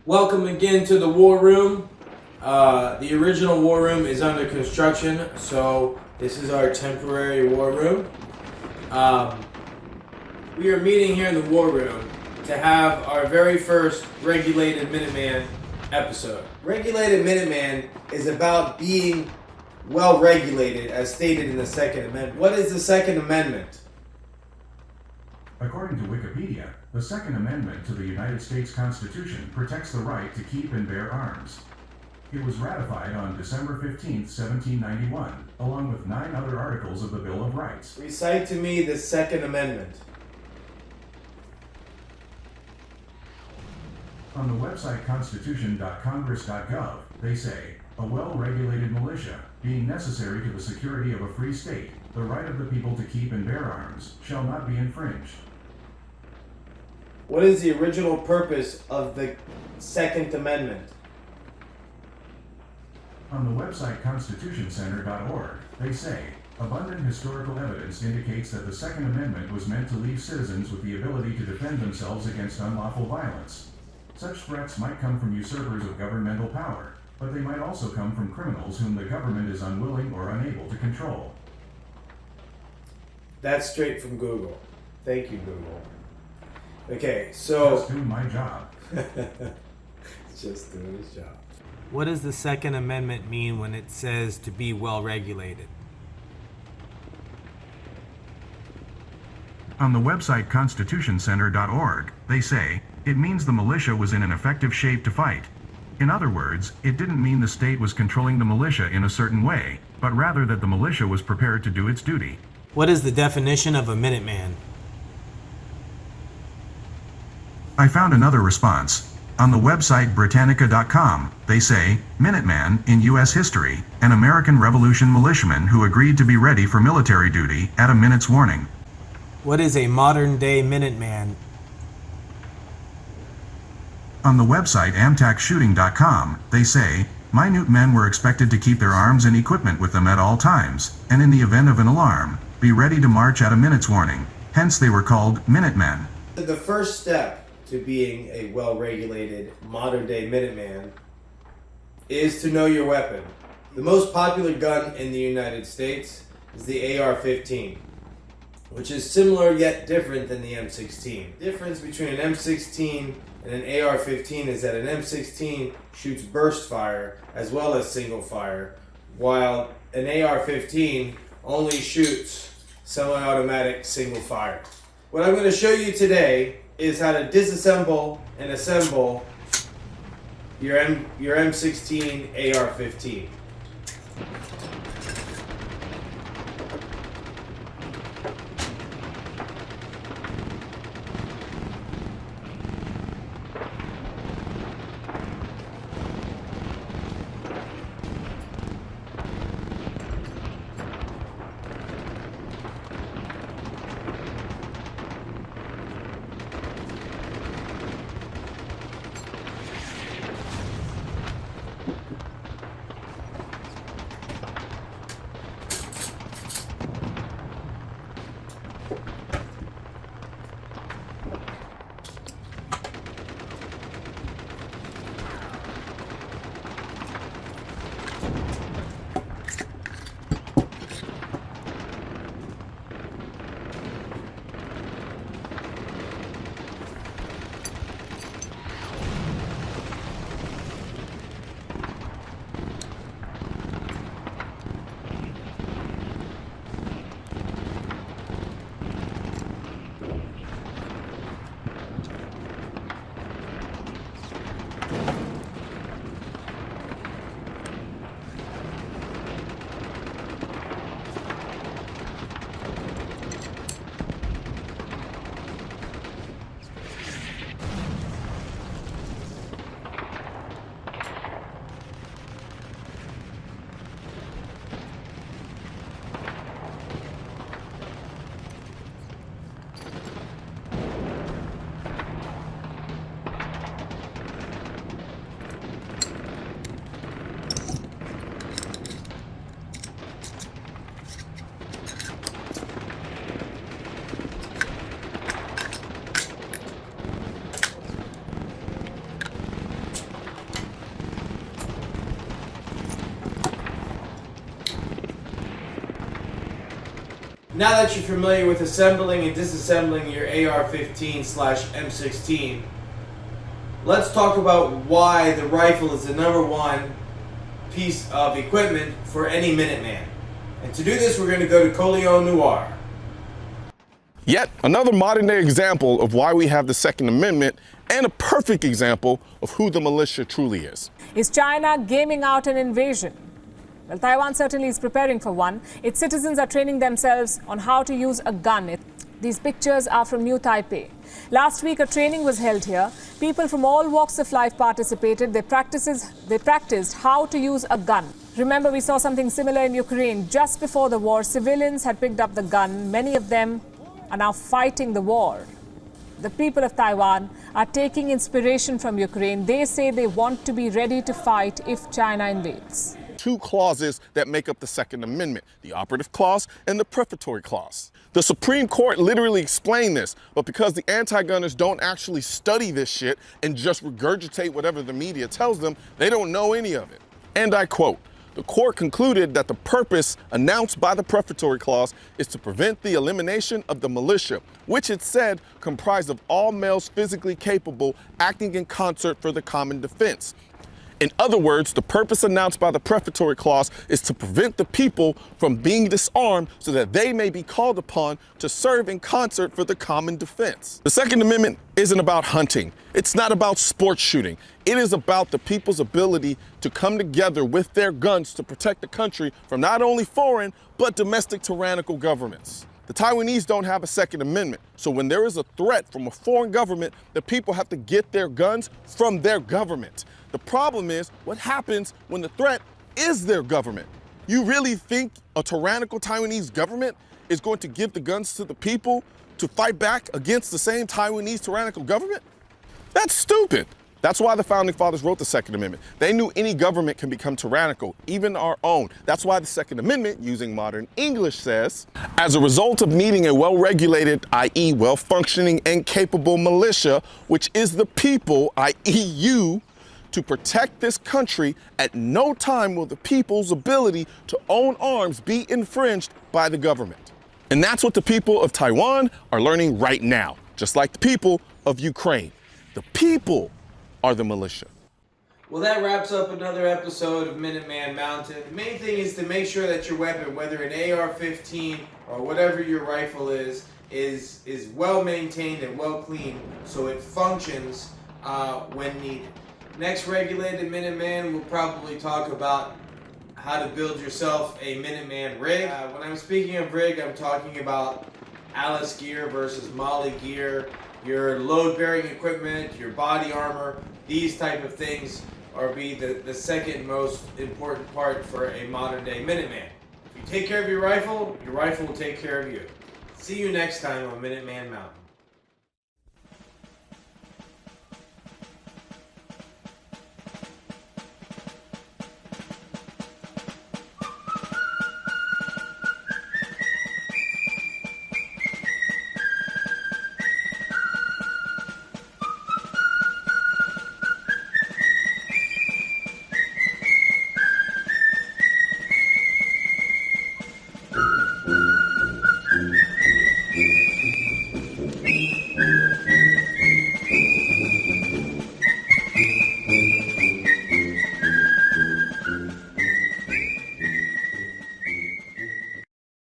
Welcome again to the War Room. The original War Room is under construction, so this is our temporary War Room. We are meeting here in the War Room to have our very first Regulated Minuteman episode. Regulated Minuteman is about being well regulated, as stated in the Second Amendment. What is the Second Amendment? According to Wikipedia, the Second Amendment to the United States Constitution protects the right to keep and bear arms. It was ratified on December 15, 1791, along with 9 other articles of the Bill of Rights. Recite to me the Second Amendment. On the website constitution.congress.gov, they say, a well-regulated militia, being necessary to the security of a free state, the right of the people to keep and bear arms, shall not be infringed. What is the original purpose of the Second Amendment? On the website constitutioncenter.org, they say, abundant historical evidence indicates that the Second Amendment was meant to leave citizens with the ability to defend themselves against unlawful violence. Such threats might come from usurpers of governmental power, but they might also come from criminals whom the government is unwilling or unable to control. That's straight from Google. Thank you, Google. Okay, so... Just doing my job. Just doing his job. What does the Second Amendment mean when it says to be well regulated? On the website constitutioncenter.org, they say, it means the militia was in an effective shape to fight. In other words, it didn't mean the state was controlling the militia in a certain way, but rather that the militia was prepared to do its duty. What is the definition of a Minuteman? I found another response. On the website Britannica.com, they say, Minuteman, in U.S. history, an American Revolution militiaman who agreed to be ready for military duty at a minute's warning. What is a modern-day Minuteman? On the website amtacshooting.com, they say, Minutemen were expected to keep their arms and equipment with them at all times, and in the event of an alarm, be ready to march at a minute's warning. Hence they were called Minutemen. The first step to being a well-regulated modern-day Minuteman is to know your weapon. The most popular gun in the United States is the AR-15, which is similar yet different than the M16. The difference between an M16 and an AR-15 is that an M16 shoots burst fire as well as single fire, while an AR-15 only shoots semi-automatic single fire. What I'm going to show you today is how to disassemble and assemble your M16 AR-15. Now that you're familiar with assembling and disassembling your AR-15/M16, let's talk about why the rifle is the #1 piece of equipment for any Minuteman. And to do this, we're going to go to Coleon Noir. Yet another modern day example of why we have the Second Amendment, and a perfect example of who the militia truly is. Is China gaming out an invasion? Well, Taiwan certainly is preparing for one. Its citizens are training themselves on how to use a gun. These pictures are from New Taipei. Last week, a training was held here. People from all walks of life participated. They practiced how to use a gun. Remember, we saw something similar in Ukraine. Just before the war, civilians had picked up the gun. Many of them are now fighting the war. The people of Taiwan are taking inspiration from Ukraine. They say they want to be ready to fight if China invades. Two clauses that make up the Second Amendment, the operative clause and the prefatory clause. The Supreme Court literally explained this, but because the anti-gunners don't actually study this shit and just regurgitate whatever the media tells them, they don't know any of it. And I quote, the court concluded that the purpose announced by the prefatory clause is to prevent the elimination of the militia, which it said comprised of all males physically capable acting in concert for the common defense. In other words, the purpose announced by the prefatory clause is to prevent the people from being disarmed so that they may be called upon to serve in concert for the common defense. The Second Amendment isn't about hunting. It's not about sports shooting. It is about the people's ability to come together with their guns to protect the country from not only foreign, but domestic tyrannical governments. The Taiwanese don't have a Second Amendment, so when there is a threat from a foreign government, the people have to get their guns from their government. The problem is, what happens when the threat is their government? You really think a tyrannical Taiwanese government is going to give the guns to the people to fight back against the same Taiwanese tyrannical government? That's stupid. That's why the Founding Fathers wrote the Second Amendment. They knew any government can become tyrannical, even our own. That's why the Second Amendment, using modern English, says, as a result of needing a well-regulated, i.e. well-functioning and capable militia, which is the people, i.e. you, to protect this country, at no time will the people's ability to own arms be infringed by the government. And that's what the people of Taiwan are learning right now, just like the people of Ukraine. The people are the militia. Well, that wraps up another episode of Minuteman Mountain. The main thing is to make sure that your weapon, whether an AR-15 or whatever your rifle is well maintained and well cleaned so it functions when needed. Next Regulated Minuteman, we'll probably talk about how to build yourself a Minuteman rig. When I'm speaking of rig, I'm talking about Alice gear versus Molly gear, your load-bearing equipment, your body armor. These type of things are the second most important part for a modern-day Minuteman. If you take care of your rifle will take care of you. See you next time on Minuteman Mountain.